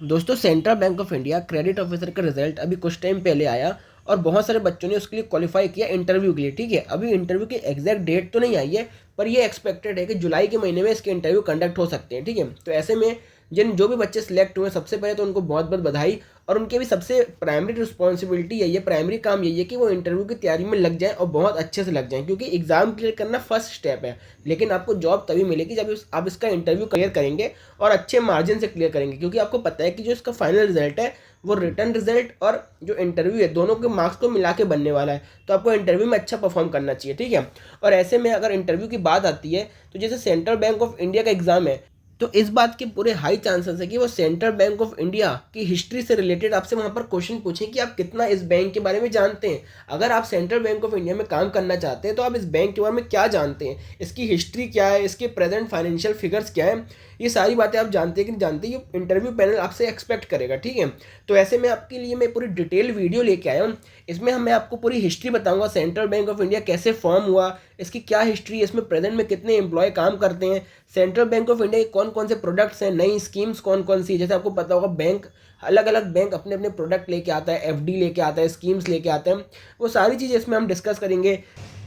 दोस्तों central bank of India credit officer का result अभी कुछ टाइम पहले आया और बहुत सारे बच्चों ने उसके लिए क्वालिफाई किया इंटरव्यू के लिए। ठीक है, अभी इंटरव्यू की एग्जैक्ट डेट तो नहीं आई है, पर ये एक्सपेक्टेड है कि जुलाई के महीने में इसके इंटरव्यू कंडक्ट हो सकते हैं। ठीक है, तो ऐसे में जिन जो भी बच्चे सिलेक्ट हुए सबसे पहले तो उनको बहुत बहुत बधाई। और उनके भी सबसे प्राइमरी रिस्पॉन्सिबिलिटी यही है, प्राइमरी काम यही है कि वो इंटरव्यू की तैयारी में लग जाएं और बहुत अच्छे से लग जाएं, क्योंकि एग्जाम क्लियर करना फर्स्ट स्टेप है, लेकिन आपको जॉब तभी मिलेगी जब आप इसका इंटरव्यू क्लियर करेंगे और अच्छे मार्जिन से क्लियर करेंगे। क्योंकि आपको पता है कि जो इसका फाइनल रिजल्ट है वो रिटर्न रिजल्ट और जो इंटरव्यू है दोनों के मार्क्स को मिला के बनने वाला है, तो आपको इंटरव्यू में अच्छा परफॉर्म करना चाहिए। ठीक है, और ऐसे में अगर इंटरव्यू की बात आती है तो जैसे सेंट्रल बैंक ऑफ इंडिया का एग्जाम है, तो इस बात के पूरे हाई चांसेस है कि वो सेंट्रल बैंक ऑफ इंडिया की हिस्ट्री से रिलेटेड आपसे वहां पर क्वेश्चन पूछें कि आप कितना इस बैंक के बारे में जानते हैं। अगर आप सेंट्रल बैंक ऑफ इंडिया में काम करना चाहते हैं तो आप इस बैंक के बारे में क्या जानते हैं, इसकी हिस्ट्री क्या है, इसके प्रेजेंट फाइनेंशियल फिगर्स क्या है, ये सारी बातें आप जानते हैं कि नहीं जानते, ये इंटरव्यू पैनल आपसे एक्सपेक्ट करेगा। ठीक है, तो ऐसे में आपके लिए मैं पूरी डिटेल वीडियो लेके आया हूँ। इसमें मैं आपको पूरी हिस्ट्री बताऊंगा, सेंट्रल बैंक ऑफ इंडिया कैसे फॉर्म हुआ, इसकी क्या हिस्ट्री है, इसमें प्रेजेंट में कितने एम्प्लॉय काम करते हैं, सेंट्रल बैंक ऑफ इंडिया के कौन कौन से प्रोडक्ट्स हैं, नई स्कीम्स कौन कौन सी, जैसे आपको पता होगा बैंक अलग अलग बैंक अपने अपने प्रोडक्ट लेके आता है, एफडी लेके आता है, स्कीम्स लेके आते हैं, वो सारी चीज़ें इसमें हम डिस्कस करेंगे।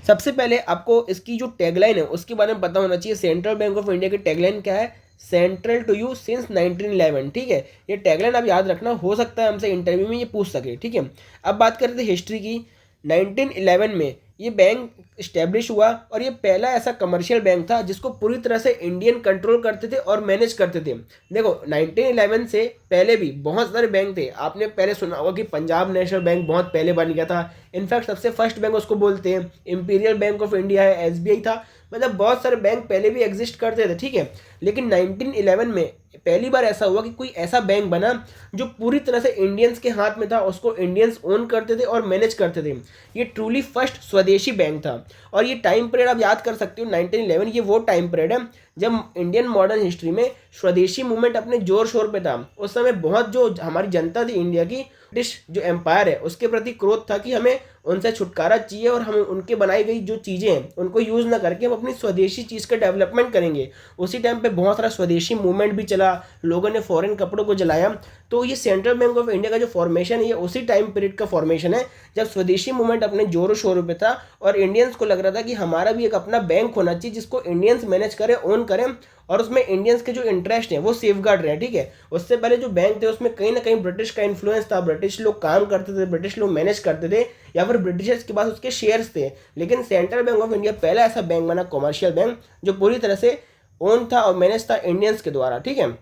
सबसे पहले आपको इसकी जो टैगलाइन है उसके बारे में पता होना चाहिए। सेंट्रल बैंक ऑफ इंडिया की टैगलाइन क्या है? Central to you since 1911। ठीक है, ये टैगलाइन आप याद रखना, हो सकता है हमसे इंटरव्यू में ये पूछ सके। ठीक है, अब बात करते थे हिस्ट्री की। 1911 में ये बैंक इस्टेब्लिश हुआ और ये पहला ऐसा कमर्शियल बैंक था जिसको पूरी तरह से इंडियन कंट्रोल करते थे और मैनेज करते थे। देखो 1911 से पहले भी बहुत सारे बैंक थे, आपने पहले सुना होगा कि पंजाब नेशनल बैंक बहुत पहले बन गया था, इनफैक्ट सबसे फर्स्ट बैंक उसको बोलते हैं, इंपीरियल बैंक ऑफ इंडिया है, एसबीआई था, मतलब बहुत सारे बैंक पहले भी एग्जिस्ट करते थे। ठीक है, लेकिन 1911 में पहली बार ऐसा हुआ कि कोई ऐसा बैंक बना जो पूरी तरह से इंडियंस के हाथ में था, उसको इंडियंस ओन करते थे और मैनेज करते थे। ये ट्रूली फर्स्ट स्वदेशी बैंक था। और ये टाइम पीरियड आप याद कर सकते हो, 1911 ये वो टाइम पीरियड है जब इंडियन मॉडर्न हिस्ट्री में स्वदेशी मूवमेंट अपने जोर शोर पे था। उस समय बहुत जो हमारी जनता थी इंडिया की, ब्रिटिश जो एम्पायर है उसके प्रति क्रोध था कि हमें उनसे छुटकारा चाहिए और हम उनके बनाई गई जो चीज़ें हैं उनको यूज़ ना करके हम अपनी स्वदेशी चीज़ का डेवलपमेंट करेंगे। उसी टाइम पे बहुत सारा स्वदेशी मूवमेंट भी चला, लोगों ने फॉरेन कपड़ों को जलाया। तो ये सेंट्रल बैंक ऑफ इंडिया का जो फॉर्मेशन है ये उसी टाइम पीरियड का फॉर्मेशन है जब स्वदेशी मूवमेंट अपने जोरों शोरों पे था और इंडियंस को लग रहा था कि हमारा भी एक अपना बैंक होना चाहिए जिसको इंडियंस मैनेज करें, ओन करें, और उसमें इंडियंस के जो इंटरेस्ट हैं वो सेफ गार्ड रहे। ठीक है, उससे पहले जो बैंक थे उसमें कहीं ना कहीं ब्रिटिश का इन्फ्लुएंस था, ब्रिटिश लोग काम करते थे, ब्रिटिश लोग मैनेज करते थे, या फिर ब्रिटिशर्स के पास उसके शेयर्स थे। लेकिन सेंट्रल बैंक ऑफ इंडिया पहला ऐसा बैंक बना, कॉमर्शियल बैंक, जो पूरी तरह से ओन था और मैनेज था इंडियंस के द्वारा। ठीक है,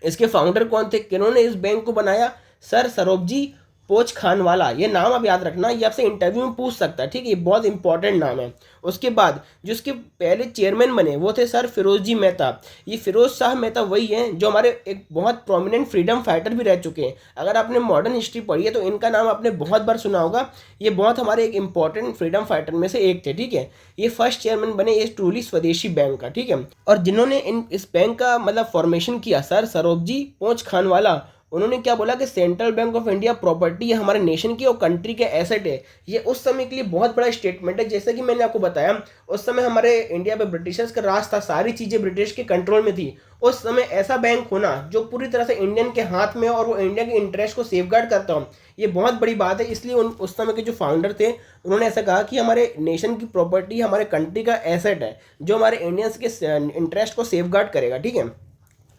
इसके फाउंडर कौन थे, किन्होंने इस बैंक को बनाया? सर सरोबजी पोच खान वाला, ये नाम आप याद रखना, ये आपसे इंटरव्यू में पूछ सकता है। ठीक है, ये बहुत इंपॉर्टेंट नाम है। उसके बाद जो इसके पहले चेयरमैन बने वो थे सर फिरोज जी मेहता। ये फिरोज शाह मेहता वही हैं जो हमारे एक बहुत प्रोमिनेंट फ्रीडम फाइटर भी रह चुके हैं। अगर आपने मॉडर्न हिस्ट्री पढ़ी है तो इनका नाम आपने बहुत बार सुना होगा। ये बहुत हमारे एक इंपॉर्टेंट फ्रीडम फाइटर में से एक थे। ठीक है, ये फर्स्ट चेयरमैन बने इस ट्रूली स्वदेशी बैंक का। ठीक है, और जिन्होंने इस बैंक का मतलब फॉर्मेशन किया, सर सरोबजी पोच खान वाला, उन्होंने क्या बोला कि central bank of India property है हमारे नेशन की और कंट्री के एसेट है। ये उस समय के लिए बहुत बड़ा स्टेटमेंट है। जैसे कि मैंने आपको बताया, उस समय हमारे इंडिया पे ब्रिटिशर्स का राज था, सारी चीज़ें ब्रिटिश के कंट्रोल में थी। उस समय ऐसा बैंक होना जो पूरी तरह से इंडियन के हाथ में और वो इंडिया के इंटरेस्ट को सेफगार्ड करता हो, ये बहुत बड़ी बात है। इसलिए उस समय के जो फाउंडर थे उन्होंने ऐसा कहा कि हमारे नेशन की प्रॉपर्टी हमारे कंट्री का एसेट है जो हमारे इंडियंस के इंटरेस्ट को सेफगार्ड करेगा। ठीक है,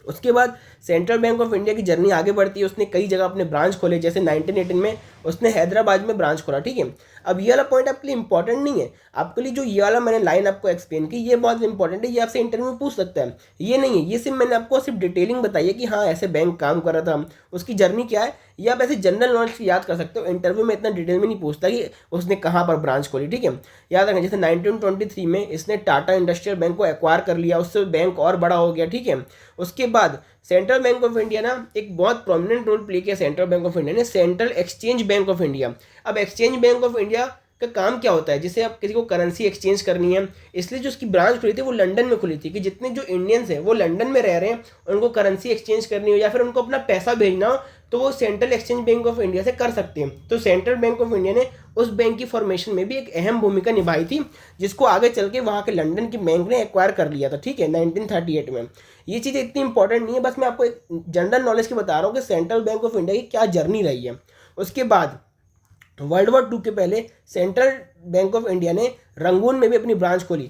उसके बाद सेंट्रल बैंक ऑफ इंडिया की जर्नी आगे बढ़ती है। उसने कई जगह अपने ब्रांच खोले, जैसे 1918 में उसने हैदराबाद में ब्रांच खोला। ठीक है, अब ये वाला पॉइंट आपके लिए इंपॉर्टेंट नहीं है, आपके लिए जो ये वाला मैंने लाइन आपको एक्सप्लेन की ये बहुत इंपॉर्टेंट है, ये आपसे इंटरव्यू में पूछ सकता है। ये नहीं है, ये सिर्फ मैंने आपको सिर्फ डिटेलिंग बताई है कि हाँ ऐसे बैंक काम कर रहा था, उसकी जर्नी क्या है, ये आप ऐसे जनरल नॉलेज से याद कर सकते हो। इंटरव्यू में इतना डिटेल में नहीं पूछता कि उसने कहाँ पर ब्रांच खोली। ठीक है, याद रखना, जैसे 1923 में इसने टाटा इंडस्ट्रियल बैंक को एक्वायर कर लिया, उससे बैंक और बड़ा हो गया। ठीक है, उसके बाद सेंट्रल बैंक ऑफ इंडिया ना एक बहुत प्रोमिनेंट रोल प्ले किया सेंट्रल बैंक ऑफ इंडिया ने, central exchange bank of India. अब एक्सचेंज बैंक ऑफ इंडिया का काम क्या होता है? जैसे आप किसी को करेंसी एक्सचेंज करनी है, इसलिए जो उसकी ब्रांच खुली थी वो लंदन में खुली थी कि जितने जो इंडियंस हैं वो लंदन में रह रहे हैं, उनको करेंसी एक्सचेंज करनी हो या फिर उनको अपना पैसा भेजना हो, तो वो central exchange bank of India से कर सकते हैं। तो सेंट्रल बैंक ऑफ इंडिया ने उस बैंक की फॉर्मेशन में भी एक अहम भूमिका निभाई थी, जिसको आगे चल के वहाँ के लंदन की बैंक ने एक्वायर कर लिया था, ठीक है, 1938 में। ये चीज़ इतनी इंपॉर्टेंट नहीं है, बस मैं आपको एक जनरल नॉलेज की बता रहा हूँ कि सेंट्रल बैंक ऑफ इंडिया की क्या जर्नी रही है। उसके बाद वर्ल्ड वॉर 2 के पहले सेंट्रल बैंक ऑफ इंडिया ने रंगून में भी अपनी ब्रांच खोली।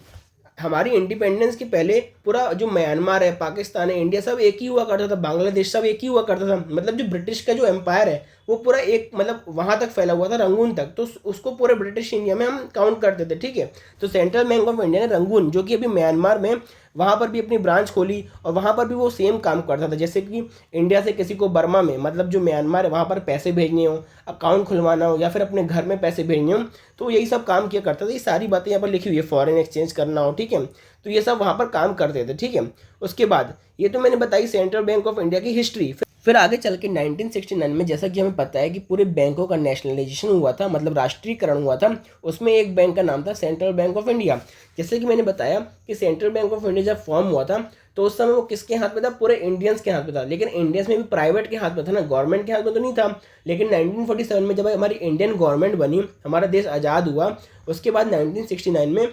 हमारी इंडिपेंडेंस के पहले पूरा जो म्यांमार है, पाकिस्तान है, इंडिया सब एक ही हुआ करता था, बांग्लादेश सब एक ही हुआ करता था। मतलब जो ब्रिटिश का जो एम्पायर है वो पूरा एक मतलब वहाँ तक फैला हुआ था, रंगून तक, तो उसको पूरे ब्रिटिश इंडिया में हम काउंट करते थे, ठीक है। तो सेंट्रल बैंक ऑफ इंडिया ने रंगून, जो कि अभी म्यांमार में, वहाँ पर भी अपनी ब्रांच खोली और वहाँ पर भी वो सेम काम करता था। जैसे कि इंडिया से किसी को बर्मा में, मतलब जो म्यांमार है वहाँ पर पैसे भेजने हो, अकाउंट खुलवाना हो या फिर अपने घर में पैसे भेजने हो, तो यही सब काम किया करता था। ये सारी बातें यहाँ पर लिखी हुई है, फॉरेन एक्सचेंज करना हो, ठीक है, तो ये सब वहाँ पर काम करते थे, ठीक है। उसके बाद ये तो मैंने बताई सेंट्रल बैंक ऑफ इंडिया की हिस्ट्री। फिर आगे चल के 1969 में, जैसा कि हमें पता है कि पूरे बैंकों का नेशनलाइजेशन हुआ था, मतलब राष्ट्रीयकरण हुआ था, उसमें एक बैंक का नाम था सेंट्रल बैंक ऑफ इंडिया। जैसे कि मैंने बताया कि सेंट्रल बैंक ऑफ इंडिया जब फॉर्म हुआ था तो उस समय वो किसके हाथ में था, पूरे इंडियंस के हाथ में था। लेकिन इंडियंस में भी प्राइवेट के हाथ में था ना, गवर्नमेंट के हाथ में तो नहीं था। लेकिन 1947 में जब हमारी इंडियन गवर्नमेंट बनी, हमारा देश आज़ाद हुआ, उसके बाद 1969 में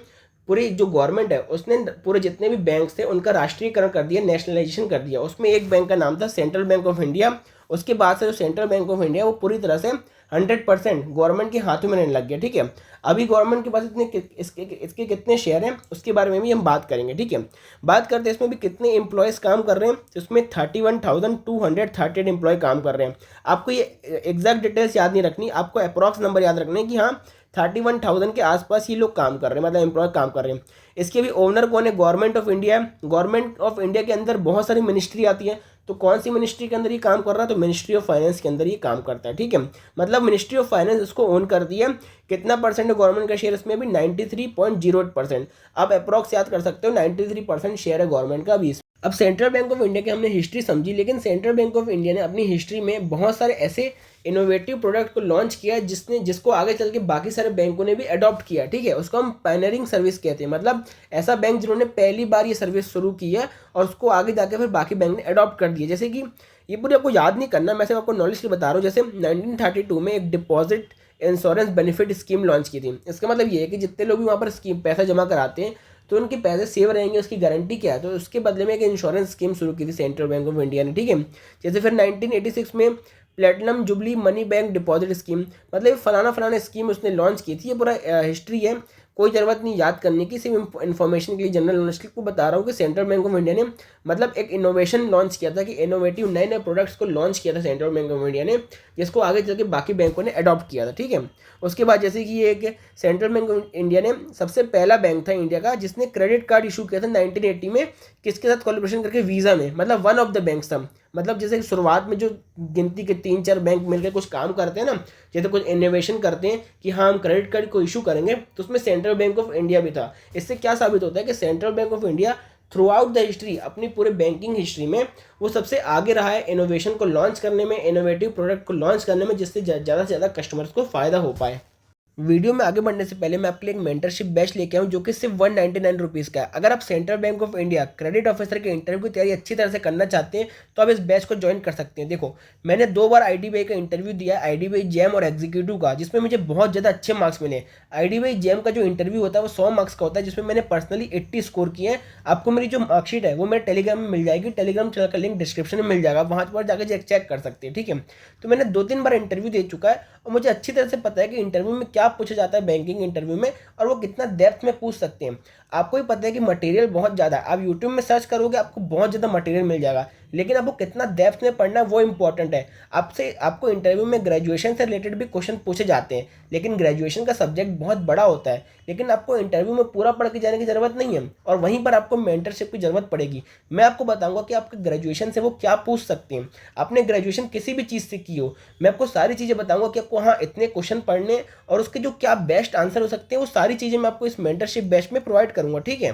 पूरी जो गवर्नमेंट है उसने पूरे जितने भी बैंक्स थे उनका राष्ट्रीयकरण कर दिया, नेशनलाइजेशन कर दिया। उसमें एक बैंक का नाम था सेंट्रल बैंक ऑफ इंडिया। उसके बाद से जो सेंट्रल बैंक ऑफ इंडिया वो पूरी तरह से 100% गवर्नमेंट के हाथों में रहने लग गया, ठीक है। अभी गवर्नमेंट के पास इसके कितने शेयर हैं उसके बारे में भी हम बात करेंगे, ठीक है। बात करते हैं इसमें भी कितने एम्प्लॉयज़ काम कर रहे हैं, तो इसमें 31,238 एम्प्लॉय काम कर रहे हैं। आपको ये एग्जैक्ट डिटेल्स याद नहीं रखनी, आपको अप्रॉक्स नंबर याद रखने कि हाँ 31,000 के आसपास ही लोग काम कर रहे हैं, मतलब एम्प्लॉय काम कर रहे हैं। इसके भी ओनर कौन है, गवर्नमेंट ऑफ इंडिया है। गवर्नमेंट ऑफ इंडिया के अंदर बहुत सारी मिनिस्ट्री आती है, तो कौन सी मिनिस्ट्री के अंदर ये काम कर रहा है, तो मिनिस्ट्री ऑफ फाइनेंस के अंदर ये काम करता है, ठीक है। मतलब मिनिस्ट्री ऑफ फाइनेंस इसको ओन करती है। कितना परसेंट है गवर्नमेंट का शेयर इसमें भी, 93.08%। आप अप्रॉक्स याद कर सकते हो, 93% शेयर है गवर्नमेंट का अभी। अब सेंट्रल बैंक ऑफ इंडिया की हमने हिस्ट्री समझी, लेकिन सेंट्रल बैंक ऑफ इंडिया ने अपनी हिस्ट्री में बहुत सारे ऐसे इनोवेटिव प्रोडक्ट को लॉन्च किया जिसको आगे चल के बाकी सारे बैंकों ने भी अडॉप्ट किया, ठीक है। उसको हम पायनियरिंग सर्विस कहते हैं, मतलब ऐसा बैंक जिन्होंने पहली बार ये सर्विस शुरू की है और उसको आगे जाके फिर बाकी बैंक ने अडॉप्ट कर दिया। जैसे कि ये पूरे आपको याद नहीं करना, मैं सिर्फ आपको नॉलेज के बता रहा हूँ। जैसे 1932 में एक deposit insurance benefit scheme launch की थी। इसका मतलब ये है कि जितने लोग भी वहाँ पर स्कीम पैसा जमा कराते हैं तो उनके पैसे सेव रहेंगे, उसकी गारंटी क्या है, तो उसके बदले में एक इंश्योरेंस स्कीम शुरू की थी सेंट्रल बैंक ऑफ इंडिया ने, ठीक है। जैसे फिर 1986 में platinum jubilee money bank deposit scheme, मतलब फलाना फलाना स्कीम उसने लॉन्च की थी। ये पूरा हिस्ट्री है, कोई ज़रूरत नहीं याद करने की, सिर्फ इन्फॉर्मेशन के लिए, जनरल नॉलेज के लिए को बता रहा हूँ कि सेंट्रल बैंक ऑफ इंडिया ने मतलब एक इनोवेशन लॉन्च किया था, कि इनोवेटिव नए नए प्रोडक्ट्स को लॉन्च किया था सेंट्रल बैंक ऑफ इंडिया ने, जिसको आगे चल के बाकी बैंकों ने अडॉप्ट किया था, ठीक है। उसके बाद जैसे कि ये एक सेंट्रल बैंक ऑफ इंडिया ने सबसे पहला बैंक था इंडिया का जिसने क्रेडिट कार्ड इशू किया था 1980 में, किसके साथ कोलैबोरेशन करके, वीज़ा में, मतलब वन ऑफ द बैंक्स था। मतलब जैसे शुरुआत में जो गिनती के 3-4 बैंक मिलकर कुछ काम करते हैं ना, जैसे कुछ इनोवेशन करते हैं कि हाँ हम क्रेडिट कार्ड को इशू करेंगे, तो उसमें सेंट्रल बैंक ऑफ इंडिया भी था। इससे क्या साबित होता है कि central bank of India through out the history, अपनी पूरे बैंकिंग हिस्ट्री में वो सबसे आगे रहा है इनोवेशन को लॉन्च करने में, इनोवेटिव प्रोडक्ट को लॉन्च करने में, जिससे ज़्यादा से ज़्यादा कस्टमर्स को फ़ायदा हो पाए। वीडियो में आगे बढ़ने से पहले मैं आपके लिए एक मेंटरशिप बैच लेके आऊँ जो कि सिर्फ 199 रुपीज़ का है। अगर आप central bank of India credit officer के इंटरव्यू की तैयारी अच्छी तरह से करना चाहते हैं तो आप इस बैच को ज्वाइन कर सकते हैं। देखो, मैंने 2 बार IDBI का इंटरव्यू दिया है, IDBI जैम और एग्जीक्यूटिव का, जिसमें मुझे बहुत ज़्यादा अच्छे मार्क्स मिले। IDBI जैम का जो इंटरव्यू होता है वो 100 मार्क्स का होता है, जिसमें मैंने पर्सनली 80 स्कोर किए हैं। आपको मेरी जो मार्कशीट है वो मेरे टेलीग्राम में मिल जाएगी, टेलीग्राम चैनल का लिंक डिस्क्रिप्शन में मिल जाएगा, वहाँ पर जाकर चेक कर सकते हैं, ठीक है। तो मैंने 2-3 बार इंटरव्यू दे चुका है और मुझे अच्छी तरह से पता है कि इंटरव्यू में क्या पूछा जाता है बैंकिंग इंटरव्यू में, और वो कितना डेप्थ में पूछ सकते हैं। आपको ही पता है कि मटेरियल बहुत ज़्यादा है, आप यूट्यूब में सर्च करोगे आपको बहुत ज़्यादा मटेरियल मिल जाएगा, लेकिन आपको कितना डेप्थ में पढ़ना है वो इंपॉर्टेंट है। आपको इंटरव्यू में ग्रेजुएशन से रिलेटेड भी क्वेश्चन पूछे जाते हैं, लेकिन ग्रेजुएशन का सब्जेक्ट बहुत बड़ा होता है, लेकिन आपको इंटरव्यू में पूरा पढ़ के जाने की ज़रूरत नहीं है, और वहीं पर आपको मेंटरशिप की ज़रूरत पड़ेगी। मैं आपको बताऊंगा कि आपके ग्रेजुएशन से वो क्या पूछ सकते हैं। आपने ग्रेजुएशन किसी भी चीज़ से की हो, मैं आपको सारी चीज़ें बताऊंगा कि आपको हाँ इतने क्वेश्चन पढ़ने और उसके जो क्या बेस्ट आंसर हो सकते हैं, वो सारी चीज़ें मैं आपको इस मेंटरशिप बैच में प्रोवाइड करूँगा, ठीक है।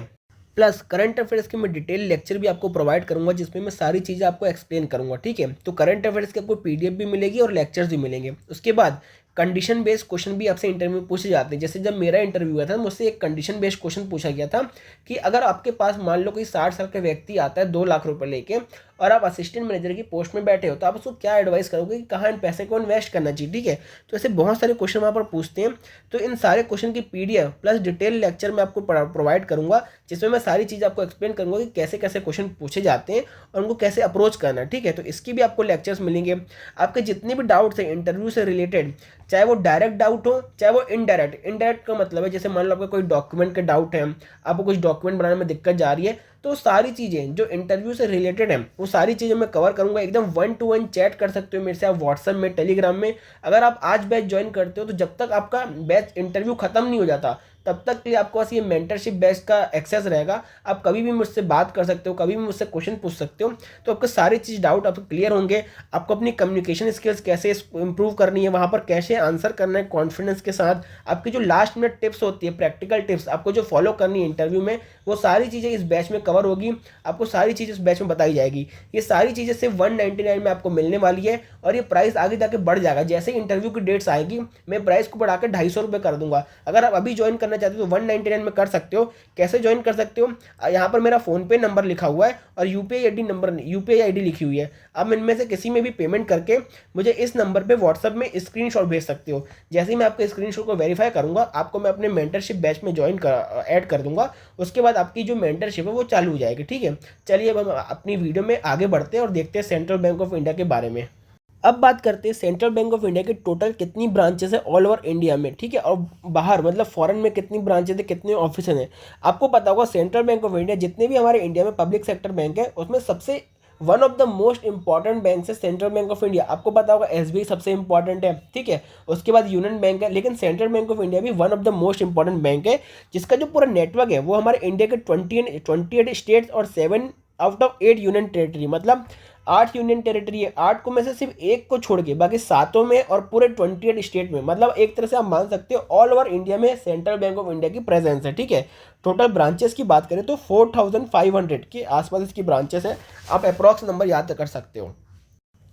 प्लस करंट अफेयर्स के मैं डिटेल लेक्चर भी आपको प्रोवाइड करूंगा, जिसमें मैं सारी चीज़ें आपको एक्सप्लेन करूंगा, ठीक है। तो करंट अफेयर्स की आपको PDF भी मिलेगी और लेक्चर्स भी मिलेंगे। उसके बाद कंडीशन बेस्ड क्वेश्चन भी आपसे इंटरव्यू में पूछे जाते हैं। जैसे जब मेरा इंटरव्यू हुआ था मुझसे एक कंडीशन बेस्ड क्वेश्चन पूछा गया था कि अगर आपके पास मान लो कोई 60 साल का व्यक्ति आता है 2 लाख रुपए लेके और आप असिस्टेंट मैनेजर की पोस्ट में बैठे हो, तो आप उसको क्या एडवाइस करोगे कि कहाँ इन पैसे को इन्वेस्ट करना चाहिए, ठीक है। तो ऐसे बहुत सारे क्वेश्चन वहाँ पर पूछते हैं। तो इन सारे क्वेश्चन की PDF प्लस डिटेल लेक्चर मैं आपको प्रोवाइड करूँगा, जिसमें मैं सारी चीज़ आपको एक्सप्लेन करूँगा कि कैसे कैसे क्वेश्चन पूछे जाते हैं और उनको कैसे अप्रोच करना है, ठीक है। तो इसकी भी आपको लेक्चर्स मिलेंगे। आपके जितने भी डाउट्स हैं इंटरव्यू से रिलेटेड, चाहे वो डायरेक्ट डाउट हो चाहे वो इनडायरेक्ट। इनडायरेक्ट का मतलब है जैसे मान लो आपका कोई डॉक्यूमेंट का डाउट है, आपको कुछ डॉक्यूमेंट बनाने में दिक्कत जा रही है, तो सारी चीज़ें जो इंटरव्यू से रिलेटेड हैं वो सारी चीज़ें मैं कवर करूंगा। एकदम 1-to-1 चैट कर सकते हो मेरे से आप व्हाट्सएप में, टेलीग्राम में। अगर आप आज बैच ज्वाइन करते हो तो जब तक आपका बैच इंटरव्यू खत्म नहीं हो जाता तब तक के लिए आपको बस ये मेंटरशिप बैच का एक्सेस रहेगा। आप कभी भी मुझसे बात कर सकते हो, कभी भी मुझसे क्वेश्चन पूछ सकते हो। तो आपको सारी चीज़ डाउट आपको क्लियर होंगे। आपको अपनी कम्युनिकेशन स्किल्स कैसे इंप्रूव करनी है, वहाँ पर कैसे आंसर करना है कॉन्फिडेंस के साथ, आपकी जो लास्ट मिनट टिप्स होती है, प्रैक्टिकल टिप्स आपको जो फॉलो करनी है इंटरव्यू में, वो सारी चीज़ें इस बैच में कवर होगी। आपको सारी चीज़ें इस बैच में बताई जाएगी। ये सारी चीज़ें सिर्फ 199 में आपको मिलने वाली है और ये प्राइस आगे जाके बढ़ जाएगा। जैसे ही इंटरव्यू की डेट्स आएगी मैं प्राइस को बढ़ाकर 250 रुपये कर दूंगा। अगर आप अभी ज्वाइन करना चाहते हो तो 199 में कर सकते हो। कैसे ज्वाइन कर सकते हो, यहाँ पर मेरा फ़ोनपे नंबर लिखा हुआ है और यूपीआई आईडी लिखी हुई है। आप इनमें से किसी में भी पेमेंट करके मुझे इस नंबर पे व्हाट्सएप में स्क्रीनशॉट भेज सकते हो। जैसे ही मैं आपके स्क्रीनशॉट को वेरीफाई करूंगा आपको मैं अपने मेंटरशिप बैच में ऐड कर दूंगा। उसके बाद आपकी जो मेंटरशिप है वो चालू हो जाएगी, ठीक है। चलिए अब हम अपनी वीडियो में आगे बढ़ते हैं और देखते हैं सेंट्रल बैंक ऑफ इंडिया के बारे में। अब बात करते हैं सेंट्रल बैंक ऑफ इंडिया के टोटल कितनी ब्रांचेस है ऑल ओवर इंडिया में, ठीक है। और बाहर मतलब फॉरेन में कितनी ब्रांचेस है, कितने ऑफिस हैं। आपको पता होगा सेंट्रल बैंक ऑफ इंडिया जितने भी हमारे इंडिया में पब्लिक सेक्टर बैंक है उसमें सबसे one of the most important bank है सेंट्रल बैंक ऑफ इंडिया। आपको पता होगा SBI सबसे इंपॉर्टेंट है, ठीक है। उसके बाद यूनियन बैंक है, लेकिन सेंट्रल बैंक ऑफ इंडिया भी one of the most important bank है, जिसका जो पूरा नेटवर्क है वो हमारे इंडिया के 28 स्टेट्स और 7 आउट ऑफ 8 यूनियन टेरिटरी, मतलब 8 यूनियन टेरिटरी है। 8 को में से सिर्फ एक को छोड़ के बाकी सातों में और पूरे 28 स्टेट में, मतलब एक तरह से आप मान सकते हो ऑल ओवर इंडिया में सेंट्रल बैंक ऑफ इंडिया की प्रेजेंस है, ठीक है। टोटल ब्रांचेस की बात करें तो 4500 के आसपास इसकी ब्रांचेस है। आप अप्रॉक्स नंबर याद कर सकते हो।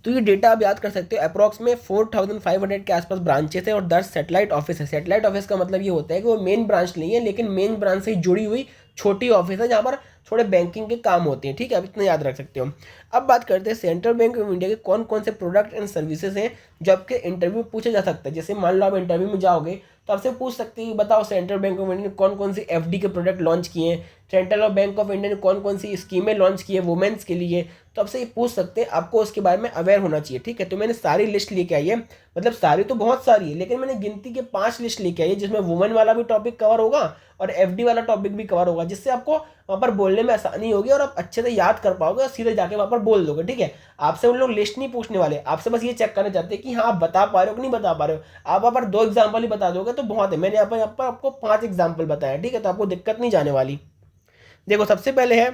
तो ये डेटा आप याद कर सकते हो। अप्रॉक्स में 4500 के आसपास ब्रांचेस है और 10 सेटेलाइट ऑफिस है। सेटेलाइट ऑफिस का मतलब ये होता है कि वो मेन ब्रांच नहीं है, लेकिन मेन ब्रांच से जुड़ी हुई छोटी ऑफिस है जहाँ पर थोड़े बैंकिंग के काम होते हैं, ठीक है। अब इतना याद रख सकते हो। अब बात करते हैं सेंट्रल बैंक ऑफ इंडिया के कौन कौन से प्रोडक्ट एंड सर्विसेज हैं जो आपके इंटरव्यू में पूछा जा सकता है। जैसे मान लो आप इंटरव्यू में जाओगे तो आपसे पूछ सकते हैं बताओ सेंट्रल बैंक ऑफ इंडिया ने कौन कौन सी FD के प्रोडक्ट लॉन्च किए हैं, सेंट्रल बैंक ऑफ इंडिया ने कौन कौन सी स्कीमें लॉन्च की है वुमेन्स के लिए। तो आपसे ये पूछ सकते हैं, आपको उसके बारे में अवेयर होना चाहिए, ठीक है। तो मैंने सारी लिस्ट लेके आई है, मतलब सारी तो बहुत सारी है लेकिन मैंने गिनती के 5 लिस्ट लेके आई है, जिसमें वुमेन वाला भी टॉपिक कवर होगा और FD वाला टॉपिक भी कवर होगा, जिससे आपको वहाँ पर बोलने में आसानी होगी और आप अच्छे से याद कर पाओगे और सीधे जाके वहाँ पर बोल दोगे, ठीक है। आपसे उन लोग लिस्ट नहीं पूछने वाले, आपसे बस ये चेक करना चाहते हैं कि हाँ आप बता पा रहे हो कि नहीं बता पा रहे हो। आप वहाँ पर 2 एग्जाम्पल ही बता दोगे तो बहुत है। मैंने यहाँ पर आपको 5 एग्जाम्पल बताया, ठीक है, तो आपको दिक्कत नहीं जाने वाली। देखो सबसे पहले है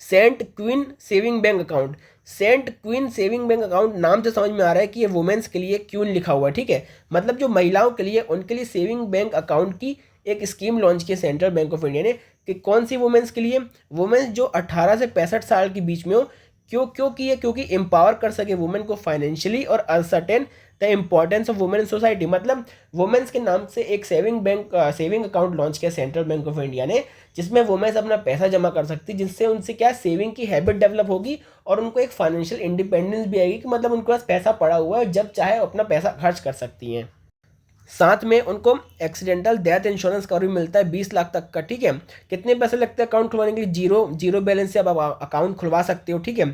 cent queen saving bank account. Cent queen saving bank account नाम से समझ में आ रहा है कि ये वुमेन्स के लिए क्वीन लिखा हुआ है, ठीक है। मतलब जो महिलाओं के लिए उनके लिए सेविंग बैंक अकाउंट की एक स्कीम लॉन्च की सेंट्रल बैंक ऑफ इंडिया ने। कि कौन सी वुमेन्स के लिए, वुमेन्स जो 18 से 65 साल के बीच में हो। क्यों की है, क्योंकि एम्पावर कर सके वुमेन को फाइनेंशियली और ascertain the importance of women in society. मतलब वुमेन्स के नाम से एक सेविंग अकाउंट लॉन्च किया सेंट्रल बैंक ऑफ इंडिया ने, जिसमें वुमेन्स अपना पैसा जमा कर सकती, जिससे उनसे क्या सेविंग की हैबिट डेवलप होगी और उनको एक फाइनेंशियल इंडिपेंडेंस भी आएगी कि मतलब उनके पास पैसा पड़ा हुआ है, जब चाहे अपना पैसा खर्च कर सकती हैं। साथ में उनको एक्सीडेंटल डेथ इंश्योरेंस कवर भी मिलता है 20 लाख तक का, ठीक है। कितने पैसे लगते हैं अकाउंट खुलवाने के लिए, जीरो बैलेंस से आप अकाउंट खुलवा सकते हो, ठीक है।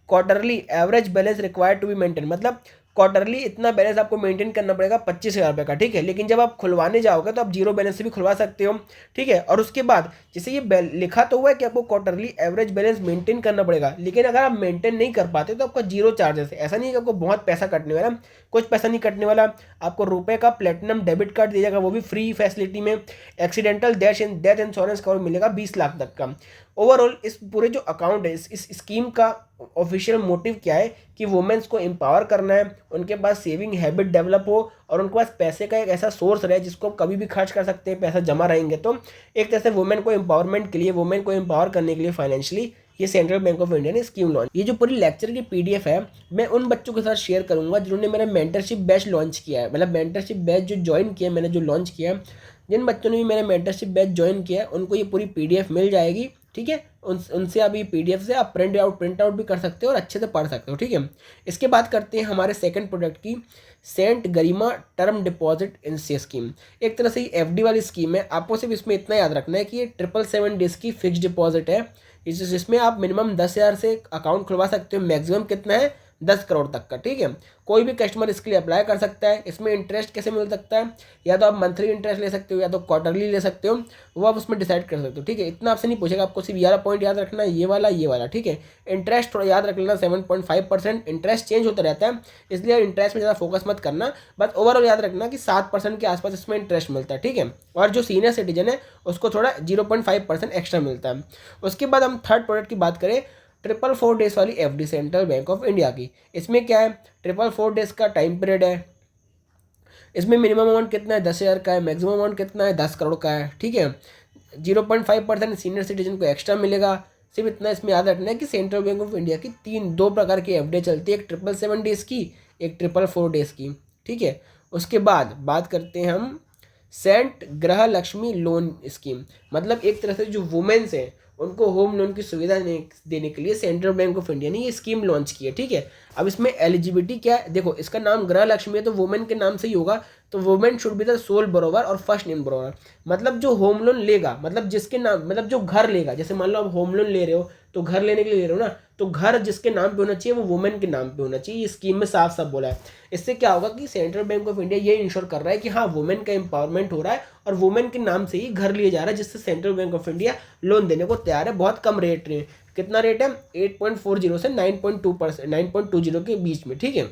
Quarterly average balance required to be maintain, मतलब क्वार्टरली इतना बैलेंस आपको मेंटेन करना पड़ेगा 25,000 रुपये का, ठीक है। लेकिन जब आप खुलवाने जाओगे तो आप जीरो बैलेंस से भी खुलवा सकते हो, ठीक है। और उसके बाद जैसे ये लिखा तो हुआ है कि आपको क्वार्टरली एवरेज बैलेंस मेंटेन करना पड़ेगा, लेकिन अगर आप मेंटेन नहीं कर पाते तो आपका जीरो चार्जेस है। ऐसा नहीं है कि आपको बहुत पैसा कटने वाला, कुछ पैसा नहीं कटने वाला। आपको रुपये का प्लेटिनम डेबिट कार्ड दिया जाएगा, वो भी फ्री फैसिलिटी में। एक्सीडेंटल डेथ इंश्योरेंस कवर मिलेगा 20 लाख तक का। ओवरऑल इस पूरे जो अकाउंट है, इस स्कीम का ऑफिशियल मोटिव क्या है कि वुमेन्स को एम्पावर करना है, उनके पास सेविंग हैबिट डेवलप हो और उनके पास पैसे का एक ऐसा सोर्स रहे जिसको कभी भी खर्च कर सकते हैं, पैसा जमा रहेंगे। तो एक तरह से वुमेन को एम्पावरमेंट के लिए, वुमेन को एम्पावर करने के लिए फाइनेंशियली ये सेंट्रल बैंक ऑफ इंडिया ने स्कीम लॉन्च। ये जो पूरी लेक्चर की PDF है मैं उन बच्चों के साथ शेयर करूंगा जिन्होंने मेरा मेंटरशिप बैच लॉन्च किया है, मतलब मेंटरशिप बैच जो ज्वाइन किया मैंने, जो लॉन्च किया है। जिन बच्चों ने भी मेरा मेंटरशिप बैच ज्वाइन किया है उनको ये पूरी PDF मिल जाएगी, ठीक है, उनसे अभी पीडीएफ से आप प्रिंट आउट भी कर सकते हो और अच्छे से पढ़ सकते हो। ठीक है, इसके बाद करते हैं हमारे सेकंड प्रोडक्ट की, सेंट गरिमा टर्म डिपॉजिट इंश्योरेंस स्कीम। एक तरह से ये एफडी वाली स्कीम है। आपको सिर्फ इसमें इतना याद रखना है कि ये 777 डेज की फिक्स डिपॉजिट है। जिसमें आप मिनिमम 10,000 से अकाउंट खुलवा सकते हो, मैक्सिमम कितना है 10 करोड़ तक का। ठीक है, कोई भी कस्टमर इसके लिए अप्लाई कर सकता है। इसमें इंटरेस्ट कैसे मिल सकता है, या तो आप मंथली इंटरेस्ट ले सकते हो या तो क्वार्टरली ले सकते हो, वो आप उसमें डिसाइड कर सकते हो। ठीक है, इतना आपसे नहीं पूछेगा, आपको सिर्फ ये पॉइंट याद रखना है, ये वाला। ठीक है, इंटरेस्ट थोड़ा याद रख लेना, 7.5%। इंटरेस्ट चेंज होता रहता है, इसलिए इंटरेस्ट में ज़्यादा फोकस मत करना, बट ओवरऑल याद रखना कि 7% के आसपास इसमें इंटरेस्ट मिलता है। ठीक है, और जो सीनियर सिटीजन है उसको थोड़ा 0.5% एक्स्ट्रा मिलता है। उसके बाद हम थर्ड प्रोडक्ट की बात करें, 444 डेज वाली FD central bank of India की। इसमें क्या है, 444 डेज का टाइम पीरियड है। इसमें मिनिमम अमाउंट कितना है 10,000 का है, मैक्सिमम अमाउंट कितना है 10 करोड़ का है। ठीक है, 0.5% सीनियर सिटीजन को एक्स्ट्रा मिलेगा। सिर्फ इतना इसमें याद रखना है कि सेंट्रल बैंक ऑफ इंडिया की दो प्रकार की एफडी चलती है, एक 777 डेज की, एक 444 डेज की। ठीक है, उसके बाद बात करते हैं हम सेंट ग्रह लक्ष्मी लोन स्कीम। मतलब एक तरह से जो वुमेन्स हैं उनको होम लोन की सुविधा देने के लिए सेंट्रल बैंक ऑफ इंडिया ने ये स्कीम लॉन्च की है। ठीक है, अब इसमें एलिजिबिलिटी क्या है, देखो इसका नाम गृह लक्ष्मी है तो वुमेन के नाम से ही होगा, तो women should be the sole borrower और फर्स्ट नेम बोरोवर। मतलब जो होम लोन लेगा, मतलब जिसके नाम, मतलब जो घर लेगा, जैसे मान लो आप होम लोन ले रहे हो तो घर लेने के लिए ले रहे हो ना, तो घर जिसके नाम पे होना चाहिए वो वुमेन के नाम पे होना चाहिए। ये स्कीम में साफ साफ बोला है। इससे क्या होगा कि सेंट्रल बैंक ऑफ इंडिया ये इंश्योर कर रहा है कि हाँ वुमेन का एम्पावरमेंट हो रहा है और वुमेन के नाम से ही घर लिए जा रहा है, जिससे central bank of India loan देने को तैयार है। बहुत कम रेट है, कितना रेट है 8.40 से 9.2%, 9.20 के बीच में। ठीक है,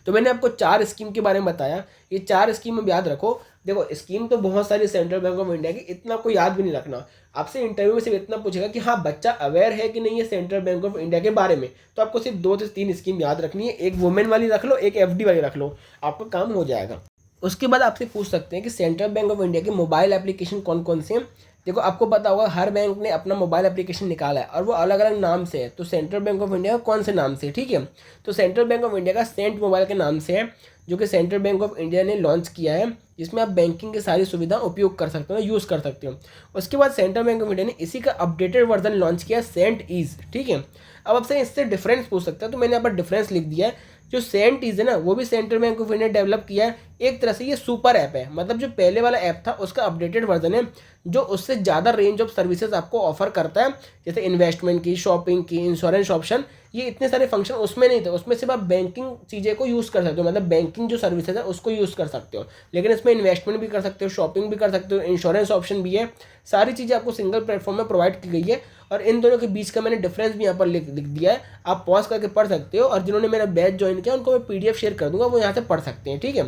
तो मैंने आपको 4 स्कीम के बारे में बताया, ये 4 स्कीम अब याद रखो। देखो स्कीम तो बहुत सारी सेंट्रल बैंक ऑफ इंडिया की, इतना कोई याद भी नहीं रखना। आपसे इंटरव्यू में सिर्फ इतना पूछेगा कि हाँ बच्चा अवेयर है कि नहीं है सेंट्रल बैंक ऑफ इंडिया के बारे में, तो आपको सिर्फ 2 से 3 स्कीम याद रखनी है। एक वुमेन वाली रख लो, एक एफडी वाली रख लो, आपका काम हो जाएगा। उसके बाद आपसे पूछ सकते हैं कि सेंट्रल बैंक ऑफ इंडिया के मोबाइल एप्लीकेशन कौन कौन से हैं। देखो आपको पता होगा हर बैंक ने अपना मोबाइल एप्लीकेशन निकाला है और वो अलग अलग नाम से है। तो सेंट्रल बैंक ऑफ इंडिया का कौन से नाम से है, ठीक है, तो सेंट्रल बैंक ऑफ इंडिया का सेंट मोबाइल के नाम से है, जो कि सेंट्रल बैंक ऑफ इंडिया ने लॉन्च किया है, जिसमें आप बैंकिंग की सारी सुविधा उपयोग कर सकते हो, यूज़ कर सकते हो। उसके बाद सेंट्रल बैंक ऑफ इंडिया ने इसी का अपडेटेड वर्जन लॉन्च किया, सेंट ईज। ठीक है, अब आपसे इससे डिफरेंस पूछ सकते हैं, तो मैंने यहाँ पर डिफरेंस लिख दिया है। जो सेंट ईज है ना, वो भी सेंट्रल बैंक ऑफ इंडिया ने डेवलप किया है। एक तरह से ये सुपर ऐप है, मतलब जो पहले वाला ऐप था उसका अपडेटेड वर्जन है, जो उससे ज़्यादा रेंज ऑफ सर्विसेज आपको ऑफर करता है, जैसे इन्वेस्टमेंट की, शॉपिंग की, इंश्योरेंस ऑप्शन, ये इतने सारे फंक्शन उसमें नहीं थे। उसमें सिर्फ आप बैंकिंग चीज़ें को यूज़ कर सकते हो, मतलब बैंकिंग जो सर्विसेज है उसको यूज़ कर सकते हो, लेकिन इसमें इन्वेस्टमेंट भी कर सकते हो, शॉपिंग भी कर सकते हो, इंश्योरेंस ऑप्शन भी है। सारी चीज़ें आपको सिंगल प्लेटफॉर्म में प्रोवाइड की गई है, और इन दोनों के बीच का मैंने डिफरेंस भी यहाँ पर लिख दिया है, आप पॉज करके पढ़ सकते हो। और जिन्होंने मेरा बैच ज्वाइन किया उनको मैं पीडीएफ शेयर कर दूंगा, वो यहाँ से पढ़ सकते हैं। ठीक है,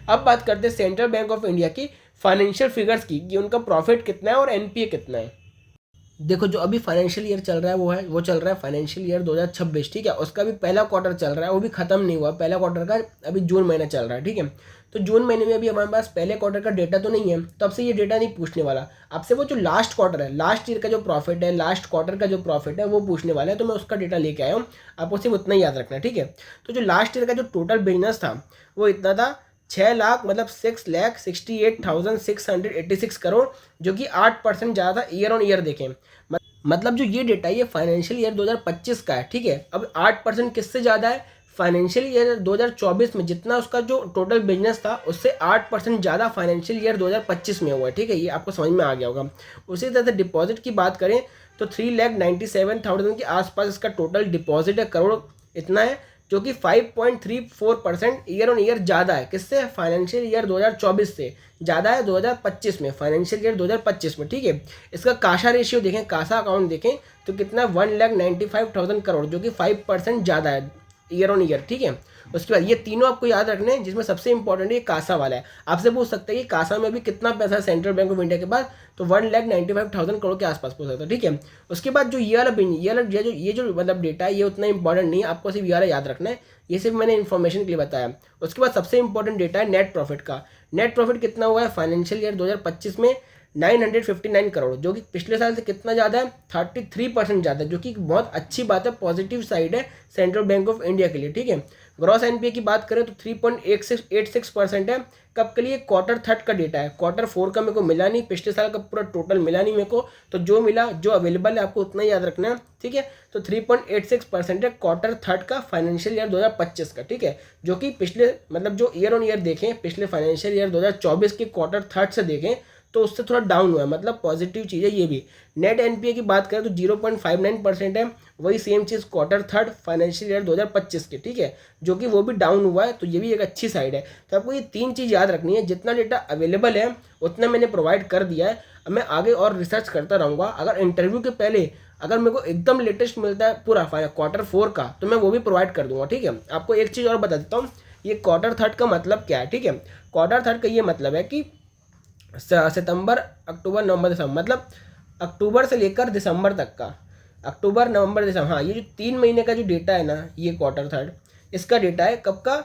अब बात करते हैं सेंट्रल बैंक ऑफ इंडिया की फाइनेंशियल फिगर्स की, कि उनका प्रॉफिट कितना है और एनपीए कितना है। देखो जो अभी फाइनेंशियल ईयर चल रहा है वो चल रहा है फाइनेंशियल ईयर 2026। ठीक है, उसका भी पहला क्वार्टर चल रहा है, वो भी खत्म नहीं हुआ, पहला क्वार्टर का अभी जून महीना चल रहा है। ठीक है, तो जून महीने में अभी हमारे पास पहले क्वार्टर का डेटा तो नहीं है, तो आपसे ये डेटा नहीं पूछने वाला। आपसे वो जो लास्ट क्वार्टर है, लास्ट ईयर का जो प्रॉफिट है, लास्ट क्वार्टर का जो प्रॉफिट है वो पूछने वाला है, तो मैं उसका डेटा लेके आया हूँ, आपको सिर्फ उतना ही याद रखना है। ठीक है, तो जो लास्ट ईयर का जो टोटल बिजनेस था वो इतना था 6 लाख, मतलब 6,68,686 करोड़, जो कि 8% ज़्यादा था ईयर ऑन ईयर देखें। मतलब जो ये डेटा ये फाइनेंशियल ईयर 2025 का है। ठीक है, अब 8% किससे ज़्यादा है, फाइनेंशियल ईयर 2024 में जितना उसका जो टोटल बिजनेस था उससे 8% ज़्यादा फाइनेंशियल ईयर 2025 में हुआ है। ठीक है, ये आपको समझ में आ गया होगा। उसी तरह से डिपॉजिट की बात करें तो 3,97,000 के आसपास इसका टोटल डिपॉजिट है, करोड़ इतना है, जो कि 5.34% ईयर ऑन ईयर ज़्यादा है। किससे, फाइनेंशियल ईयर 2024 से ज़्यादा है 2025 में, फाइनेंशियल ईयर 2025 में। ठीक है, इसका काशा रेशियो देखें, काशा अकाउंट देखें तो कितना 1,95,000 करोड़, जो कि 5% ज़्यादा है ईयर ऑन ईयर। ठीक है, उसके बाद ये तीनों आपको याद रखने हैं, जिसमें सबसे इंपॉर्टेंट ये कासा वाला है। आपसे पूछ सकते हैं कि कासा में भी कितना पैसा है सेंट्रल बैंक ऑफ इंडिया के पास, तो 1,95,000 करोड़ के आसपास पूछ सकता है। ठीक है, उसके बाद जो ये जो मतलब डेटा है ये उतना इंपॉर्टेंट नहीं है, आपको सिर्फ ये वाला याद रखना है, ये सिर्फ मैंने इन्फॉर्मेशन के लिए बताया। उसके बाद सबसे इंपॉर्टेंट डेटा है नेट प्रॉफिट का। नेट प्रॉफिट कितना हुआ है फाइनेंशियल ईयर 2025 में, 959 करोड़, जो कि पिछले साल से कितना ज़्यादा है, 33% ज़्यादा है, जो कि बहुत अच्छी बात है, पॉजिटिव साइड है सेंट्रल बैंक ऑफ इंडिया के लिए। ठीक है, ग्रॉस एनपीए की बात करें तो 3.86% है। कब के लिए? क्वार्टर थर्ड का डेटा है, क्वार्टर फोर का मेरे को मिला नहीं, पिछले साल का पूरा टोटल मिला नहीं मेरे को, तो जो मिला जो अवेलेबल है आपको उतना याद रखना है, ठीक है। तो 3.86% है क्वार्टर थर्ड का फाइनेंशियल ईयर 2025 का, ठीक है, जो कि पिछले मतलब जो ईयर ऑन ईयर देखें पिछले फाइनेंशियल ईयर 2024 के क्वार्टर थर्ड से देखें तो उससे थोड़ा डाउन हुआ है, मतलब पॉजिटिव चीज़ है ये भी। नेट एनपीए की बात करें तो 0.59% है, वही सेम चीज़ क्वार्टर थर्ड फाइनेंशियल ईयर 2025 के, ठीक है, जो कि वो भी डाउन हुआ है, तो ये भी एक अच्छी साइड है। तो आपको ये तीन चीज़ याद रखनी है, जितना डेटा अवेलेबल है उतना मैंने प्रोवाइड कर दिया है। अब मैं आगे और रिसर्च करता रहूँगा, अगर इंटरव्यू के पहले अगर मेरे को एकदम लेटेस्ट मिलता है पूरा क्वार्टर फोर का तो मैं वो भी प्रोवाइड कर दूंगा, ठीक है। आपको एक चीज़ और बता देता हूँ, ये क्वार्टर थर्ड का मतलब क्या है, ठीक है। क्वार्टर थर्ड का ये मतलब है कि सितंबर अक्टूबर नवंबर दिसंबर, मतलब अक्टूबर से लेकर दिसंबर तक का, अक्टूबर नवंबर दिसंबर, हाँ, ये जो 3 महीने का जो डेटा है ना, ये क्वार्टर थर्ड इसका डेटा है कब का?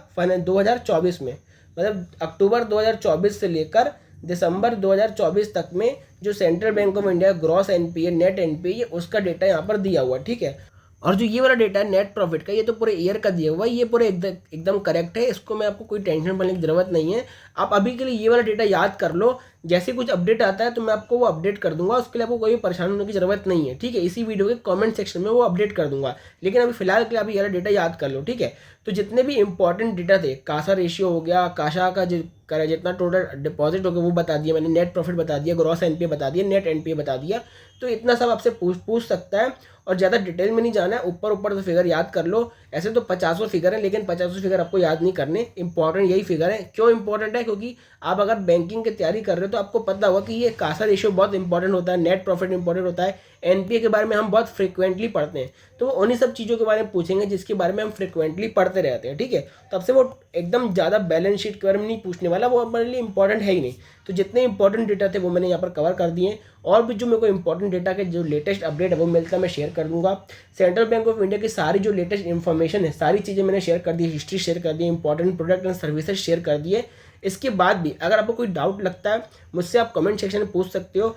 2024 में, मतलब अक्टूबर 2024 से लेकर दिसंबर 2024 तक में जो central bank of India gross NPA net NPA उसका डेटा यहाँ पर दिया हुआ है, ठीक है। और जो ये वाला डेटा है नेट प्रॉफिट का, ये तो पूरे ईयर का दिया हुआ है, ये पूरे एकदम करेक्ट है, इसको मैं आपको कोई टेंशन करने की ज़रूरत नहीं है। आप अभी के लिए ये वाला डेटा याद कर लो, जैसे कुछ अपडेट आता है तो मैं आपको वो अपडेट कर दूंगा, उसके लिए आपको कोई परेशान होने की ज़रूरत नहीं है, ठीक है। इसी वीडियो के कमेंट सेक्शन में वो अपडेट कर दूंगा, लेकिन अभी फिलहाल के लिए आप ये वाला डेटा याद कर लो, ठीक है। तो जितने भी इंपॉर्टेंट डेटा थे, कासा रेशियो हो गया, काशा का जितना टोटल डिपॉजिट हो गया वो बता दिया मैंने, नेट प्रॉफिट बता दिया, ग्रॉस एनपीए बता दिया, नेट एनपीए बता दिया, तो इतना सब आपसे पूछ सकता है और ज़्यादा डिटेल में नहीं जाना है, ऊपर ऊपर तो फिगर याद कर लो। ऐसे तो 50 फिगर है, लेकिन 50 फिगर आपको याद नहीं करने, इंपॉर्टेंट यही फिगर है। क्यों इंपॉर्टेंट है? क्योंकि आप अगर बैंकिंग की तैयारी कर रहे हो तो आपको पता होगा कि ये कासा रेशियो बहुत इंपॉर्टेंट होता है, नेट प्रॉफिट इंपॉर्टेंट होता है, एनपीए के बारे में हम बहुत फ्रिक्वेंटली पढ़ते हैं, तो वो उन्हीं सब चीज़ों के बारे में पूछेंगे जिसके बारे में हम फ्रिक्वेंटली पढ़ते रहते हैं, ठीक है। तब से वो एकदम ज़्यादा बैलेंस शीट के बारे में नहीं पूछने वाला, वो हमारे लिए इंपॉर्टेंट है ही नहीं। तो जितने इंपॉर्टेंट डेटा थे वो मैंने यहाँ पर कवर कर दिए, और भी जो मेरे को इंपॉर्टेंट डेटा के जो लेटेस्ट अपडेट है वो मिलता है मैं शेयर कर दूंगा। सेंट्रल बैंक ऑफ इंडिया की सारी जो लेटेस्ट इन्फॉर्मेशन है, सारी चीज़ें मैंने शेयर कर दी, हिस्ट्री शेयर कर दी, important product and services share कर दिए। इसके बाद भी अगर आपको कोई डाउट लगता है मुझसे आप कमेंट सेक्शन में पूछ सकते हो।